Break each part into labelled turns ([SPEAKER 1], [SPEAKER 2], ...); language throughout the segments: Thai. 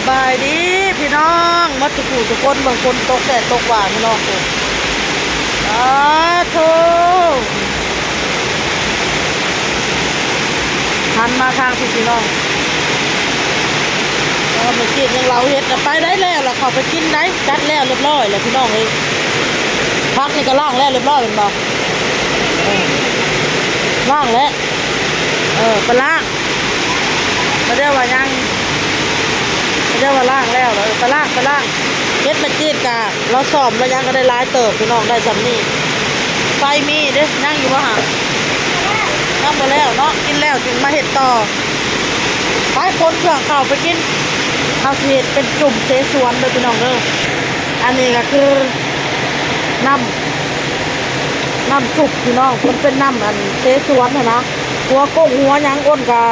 [SPEAKER 1] บายดีพี่น้องมัดทุกผู้ทุกคนบางคนตกแดดตกหวานพี่น้องเลยโธ่หันมาทางพี่น้องไม่กินยังเราเห็ดไปได้แล้วล่ะเขาไปกินได้จัดแล้วเรียบร้อยแล้วพี่น้องเลยพักนี่ก็ล่างแล้วเรียบร้อยเป็นบ่ล่างแล้วไปล่างมาเรียกว่ายังเรียกว่าล่างแล้วเลยไปล่างเฮ็ดมาจีดกาเราสอบแล้วยังก็ได้ร้ายเติบพี่น้องได้สำนี่ไฟมีเด้นั่งอยู่ว่าหานั่งมาแล้วเนาะกินแล้วจึงมาเห็ดต่อไปคนเครื่องเข้าไปกินข้าวเห็ดเป็นจุ่มเสสวนเลยพี่น้องเด้ออันนี้ก็คือน้ำสุกพี่น้องมันเป็นน้ำอันเสสวนนะหัวกุ้งหัวยังอ้นกา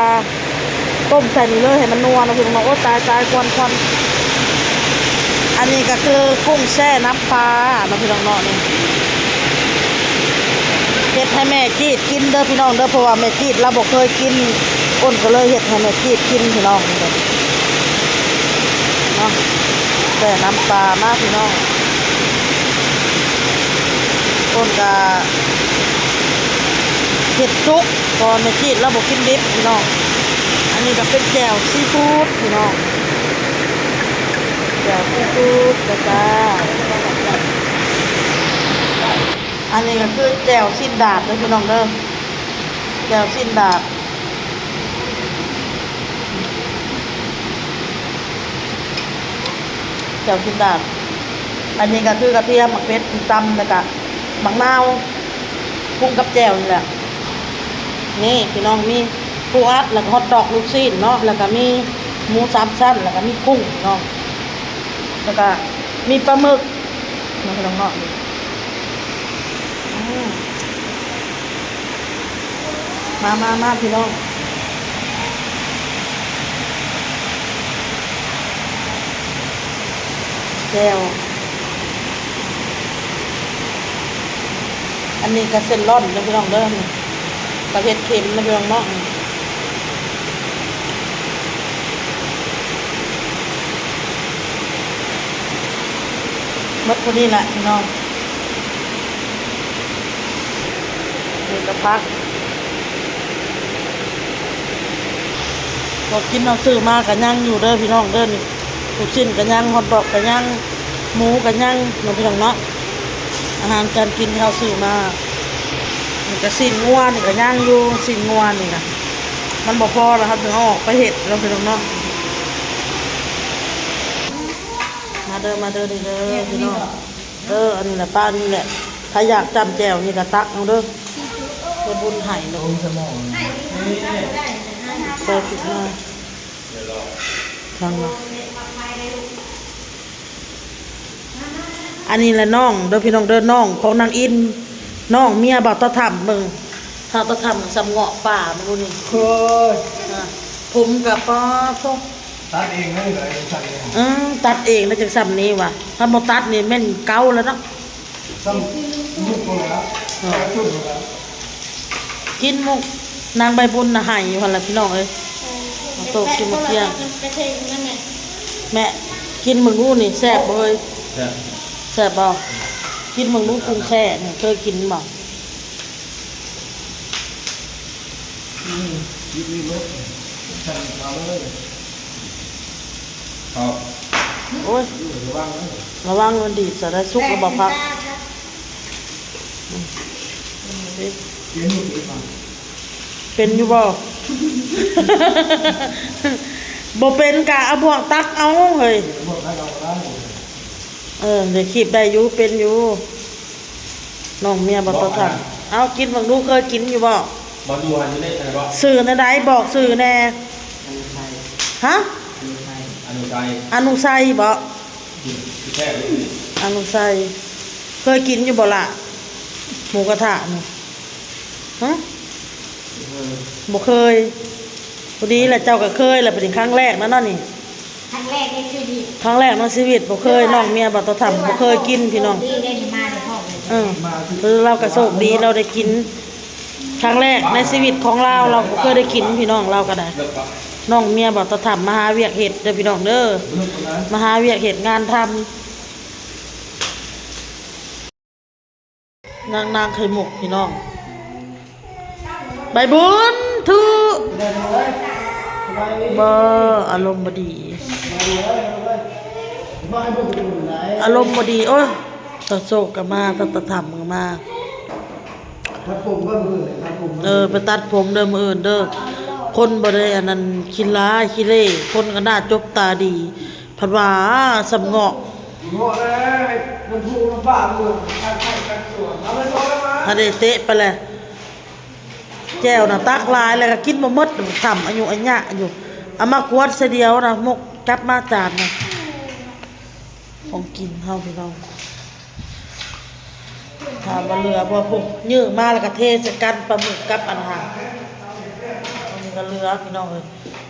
[SPEAKER 1] ต้มใส่นี่เลยให้มันนัวนะพี่น้องโอ้ตายควันอันนี้ก็คือกุ้งแช่น้ำปลานะพี่น้องเนาะนี่เฮ็ดให้แม่จีดกินเด้อพี่น้องเด้อเพราะว่าแม่จีดเราบอกเคยกินอ้นก็เลยเฮ็ดให้แม่จีดกินพี่น้องเนาะแช่น้ำปลามากพี่น้องอ้นก็เฮ็ดซุปตอนแม่จีดเราบอกกินดิบพี่น้องอันนี้ก็เป็นแจ่วซีฟู้ดพี่น้องแจ่วซีฟู้ดจ้าอันนี้ก็คือแจ่วสิ้นดาบเลยพี่น้องเด้อแจ่วสิ้นดาบแจ่วสิ้นดาบอันนี้ก็คือกระเทียมหมักเพชรตำแล้วก็หมักนาวปรุงกับแจ่วนี่แหละนี่พี่น้องมีปูอัดแล้วก็ฮอทดอกลูกชิ้นเนาะแล้วก็มีหมูสามชั้นแล้วก็มีกุ้งเนาะแล้วก็มีปลาหมึกน้องพี่น้องเนาะมาพี่น้องแก้วอันนี้ก็เส้นร่อนนะพี่น้องเด้อประเภทเค็มนะพี่น้องเนาะมัดพอดีแหละพี่น้องเดี๋ยวจะพักพอกินเอาซื้อมากันย่างอยู่เด้อพี่น้องเด้อนี่ลูกชิ้นกันย่างฮอทดอกกันย่างหมูกันย่างน้องพี่น้องเนาะอาหารการกินที่เราซื้อมานี่ก็สิ้นงัวนี่ก็ย่างอยู่สิ้นงัวนี่นะมันบ่พอแล้วครับถึงเอาออกไปเห็ดน้องพี่น้องเนาะมาเด้อนี่เด้อพี่น้องอันนี้แหละป้านี่แหละถ้าอยากจำแจ่วนี่ก็ตักเอาเด้อไปบุญไห่เนาะไปติดมาฟังมาอันนี้แหละน้องเด้อพี่น้องเด้อน้องของนางอินน้องเมียบ่าวตะทำมึงถ้าตะทำสำเงาะป่ามึงดูนี่เคยผมกับป้าพวกตัดเองไม่เลยตัดเองแล้วจากซ้ำนี้ว่ะถ้าโมตัดนี่แม่นเก่าแล้วเนาะซ้ำมุกแล้วกินมุกนางใบบุญน่ะหายอยู่หั่นล่ะพี่น้องเอ้ยโตกินมาเที่ยงแม่กินมึงรู้นี่แซ่บบ่เอ้ยแซ่บบ่กินมึงรู้กุ้งแช่เนี่ยเคยกินบ่โอ้ยระวังมันดีจะได้สุกระบพักเป็นอยู่บ่บ่เป็นกะเอาบ่วงตักเอาเฮ้ยเดี๋ยวขีบได้อยู่เป็นอยู่น้องเมียบ่ต้องทำเอากินบางดูเคยกินอยู่บ่
[SPEAKER 2] บ่ดูหันอยู่ได้ไหนบ่
[SPEAKER 1] สื่อในใดบอกสื่อแน่ฮะอนุไซบ่อนุไซเคยกินอยู่บ่ล่ะหมูกระทะนี่ฮะบ่เคยพอดีแหละเจ้าก็เคยแหละเป็นครั้งแรกนั่นนี่ครั้งแรกในชีวิตบ่เคยน้องเมียบ่ต้องทำบ่เคยกินพี่น้องเราก็โชคดีเราได้กินครั้งแรกในชีวิตของเราบ่เคยได้กินพี่น้องเราก็ได้ น้องเมียบอกจะทำมาหาเวียกเห็ดเด้อพี่น้องเด้อมาหาเวียกเห็ดงานทำนางไข่หมกพี่น้องใบบุญทุบอารมณ์บดีอารมณ์บดีโอ้ยตะโศกกันมาตะทำกันมาไปตัดผมเด้อมืออื่นเด้อคนบ่ได้อันนั้นคิดร้ายคิดเล่คนก็น่าจบตาดีผัดว่าสำเงาะถ้าได้เตะไปแหละแก้วน่ะตักลายแล้วก็กินบ่หมดทำอายุอันยะอยู่เอามากวดเสียเดียวนะมกจับมาจานนะของกินเฮาพี่น้องถามว่าเรือบ่พวกยื้อมาแล้วก็เทใส่กันปลาหมึกกับอาหารอันนี้ก็เรือพี่น้องเอ้ย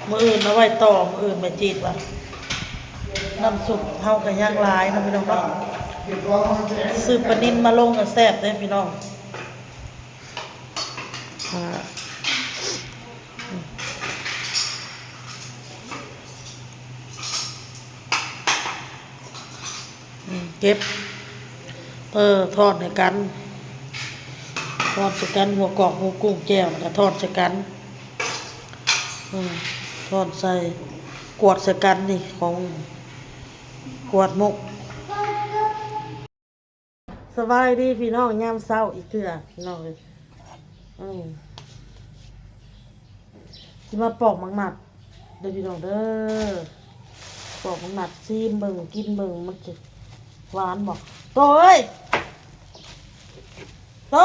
[SPEAKER 1] มื้ออื่นเอาไว้ต่อมื้ออื่นไปจีดว่าน้ำซุปเฮาก็ย่างหลายนะพี่น้องเนาะซื้อปลานิลมาลงก็แซ่บเด้พี่น้องเก็บทอดให้กันทอดใส่กันหัวกอกหัวกุ้งแก้วก็ทอดใส่กันทอดใส่กวดใส่กันนี่ของกวดมุกสบายดีพี่น้องยามเช้าอีกเทื่อพี่น้องเลยสิมาปอกมังหนัดเด้อพี่น้องเด้อปอกมังหนัดซีมเบิ่งกินเบิ่งมันจะหวานบอกโตเอ้ยโต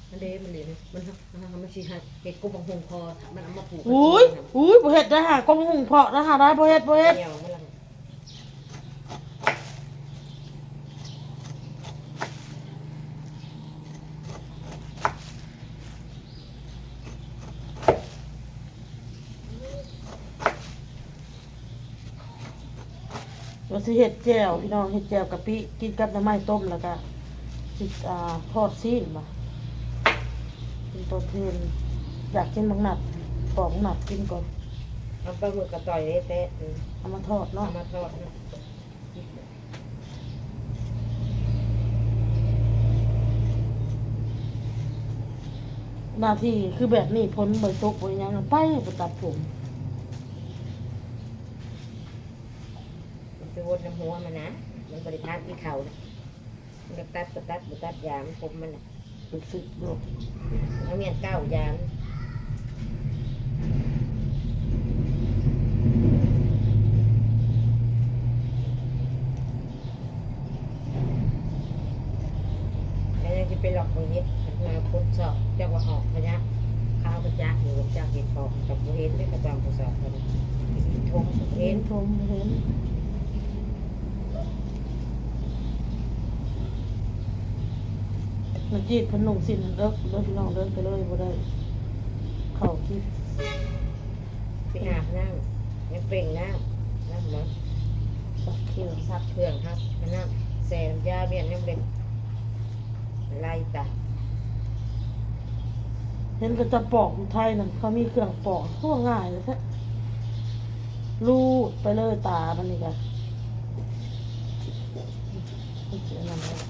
[SPEAKER 3] มันเด้มันสิหาเห็ดกบบังหงคอมันเอามาปลูก
[SPEAKER 1] อุ้ยบ่เฮ็ดได้หากองหุงเพาะนะหาได้บ่เฮ็ด
[SPEAKER 3] เดี่ยวมันละ
[SPEAKER 1] ว่าสิเฮ็ดแจ่วพี่น้องเฮ็ดแจ่วกะปิกินกับน้ำไม้ต้มแล้วก็สิทอดซีนมาเป็นตัวเทนอยากกินมังหนัดปอกมังหนัดกินก่อน
[SPEAKER 3] เอาปลาหมึกกระต่อยเตะ
[SPEAKER 1] เอามาทอดเนาะ
[SPEAKER 3] เอามาทอดนะ
[SPEAKER 1] หน้าที่คือแบบนี้พ้นบ่ตกบ่หยังไปตัดผม
[SPEAKER 3] ไปวนน้ำหัวมันนะมันบริทานที่เข่านะมันก็ตัดยามผมมันนะ
[SPEAKER 1] รู้สึกดู
[SPEAKER 3] เอาเมียนเก้ายามแล้วยังจะไปหลอกคนนี้มาพ้นสอบเจ้าว่าออกพะยะข้าวพะยะหรือจากเห็ดปอกกับผู้เห็นด้วยกระจองกระสอบกันทงเห็น
[SPEAKER 1] ทมเห็นมันจีดพนุ่งสินเลิกพี่น้องเดินไปเลยบ่ได้เข้าคิด
[SPEAKER 3] ไปอาบน้ำยังเปล่งน้ำน้ำมัน
[SPEAKER 1] สักเขียว
[SPEAKER 3] ซับเครื่องครับน้ำแซ่น้ำยาเบี้ยนยังเป็นไล่ตา
[SPEAKER 1] เห็นก็จะปอกอยู่ไทยนั่นเขามีเครื่องปอกทั่วง่ายเลยแท้ลูดไปเลยตามันนี่กัน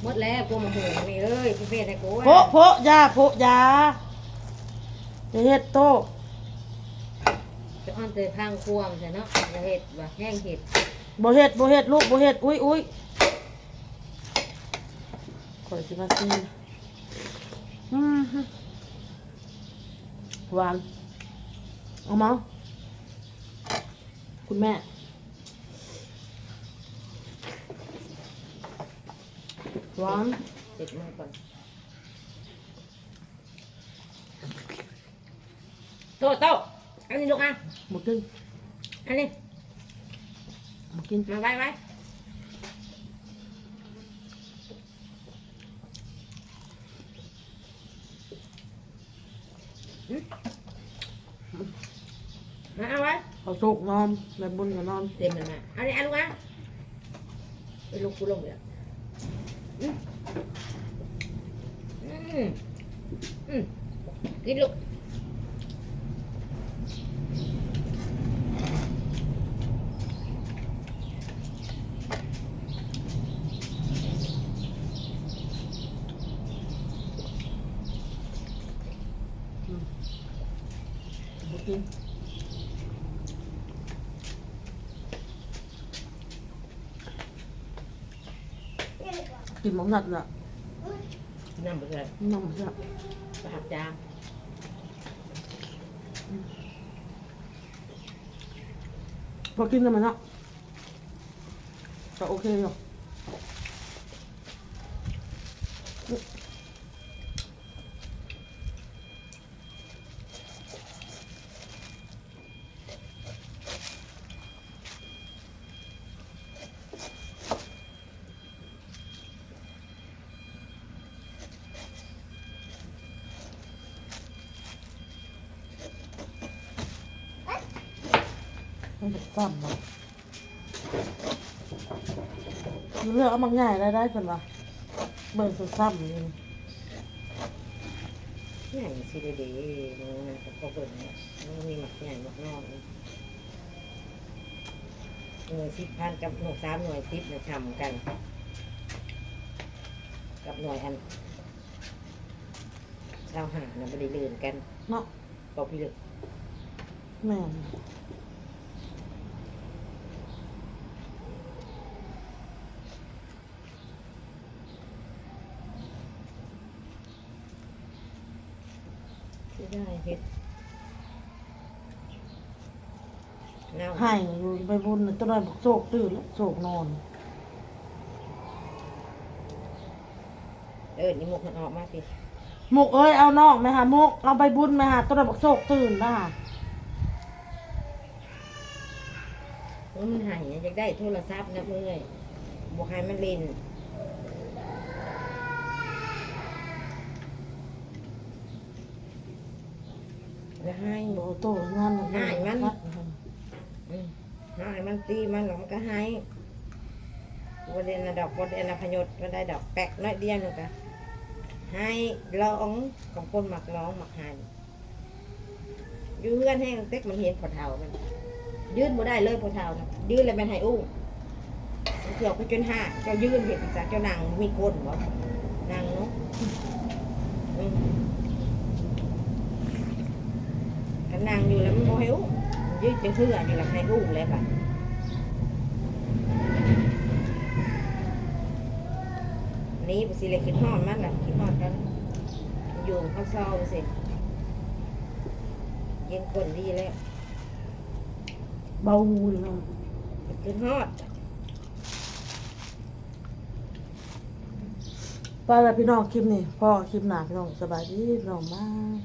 [SPEAKER 3] หมดแล้วกูมาหูนี่เอ้ยพี่เฟสไอ้กู
[SPEAKER 1] โพยาจะเฮ็ดโต
[SPEAKER 3] จะอ่อนเตยพังควงใช่เนาะจะเห็ดว่าแห้งเห็ด
[SPEAKER 1] บ่เฮ็ดลูกบ่เฮ็ดอุ้ยข่อยสิมาซีหวานเอามาคุณแม่หวาน
[SPEAKER 3] เด็ดมือก่อนโตอันนี้ลูกอ่ะ
[SPEAKER 1] หมดกิน
[SPEAKER 3] อันนี้
[SPEAKER 1] หมดกิน
[SPEAKER 3] มาไว้มาเอาไว้
[SPEAKER 1] เอาสุกนอนในบุญก็นอน
[SPEAKER 3] เต็มเลยมาเอาดิเอาลูกอ่ะไปลูกกูลงเลยกินลูก
[SPEAKER 1] บ่กินกินหมองนัดน่ะ
[SPEAKER 3] น้ำไปเลย
[SPEAKER 1] น้ำจ้ะ
[SPEAKER 3] ประหับจาม
[SPEAKER 1] พอกินได้ไหมเนาะก็โอเคอยู่มันจะซ้ำเนาะเลือกเอามาง่ายได้เป็นวะเบิ่งสุดซ้ำนี่
[SPEAKER 3] ใหญ่สิเดๆมันก็พอเบิ่งเนี่ยมันมีหมักใหญ่หมักนอก10,000กับหน่วย3หน่วย10นะทำกัน กับหน่วยอันชาวหานะไม่ได้เลื่อนกัน
[SPEAKER 1] เนาะ
[SPEAKER 3] บอกพี่เลย
[SPEAKER 1] แม่น
[SPEAKER 3] ที่ได้เฮ็ดน้ำ
[SPEAKER 1] ให้อยู่ไปบุญน่ะตัวน้อยบอกโศกตื่นแล้วโศกนอน
[SPEAKER 3] นี่มุกมันออกมาสิ
[SPEAKER 1] มุกเอ้ยเอานอกไหมฮะมุกเอาไปบุญไหมฮะตัวน้อยบอกโศกตื่นนะฮะ
[SPEAKER 3] มันหายอยากได้โทรศัพท์นะเพื่อนบอกให้มันเล่นแล้วให้
[SPEAKER 1] บอกโตงานน่ะ
[SPEAKER 3] ให้มัน
[SPEAKER 1] ครับ
[SPEAKER 3] ให้มันตีมันหรอกมันก็ให้วันเดนนะดอกวันเดนนะพยศวันได้ดอกแปะน้อยเดียวนึงกะให้ร้องของคนหมักร้องหมักหายอยู่เพื่อนให้เต็กมันเห็นพอเท่ามันยืนบ่ได้เลยพอเท่านะยืนเลยมันให้อุ้งเกือบไปจนห้าเจ้ายืนเห็นจากเจ้านางมีคนบ่นางเนาะกันนางอยู่แล้วมันบ่ให้อุ้งยืนจะเพื่ออยู่แล้วให้อุ้งเลยป่ะนี่ไปสิเลยคิดฮอดมันล่ะคิดฮอดกันอยู่เขาเศร้าสิเย็นคนดีแล้ว
[SPEAKER 1] เบาหูเลยเนาะ
[SPEAKER 3] คิดฮอด
[SPEAKER 1] ไปแล้วพี่น้องคลิปนี้พ่อคลิปหนาพี่น้องสบายดีพี่น้องมาก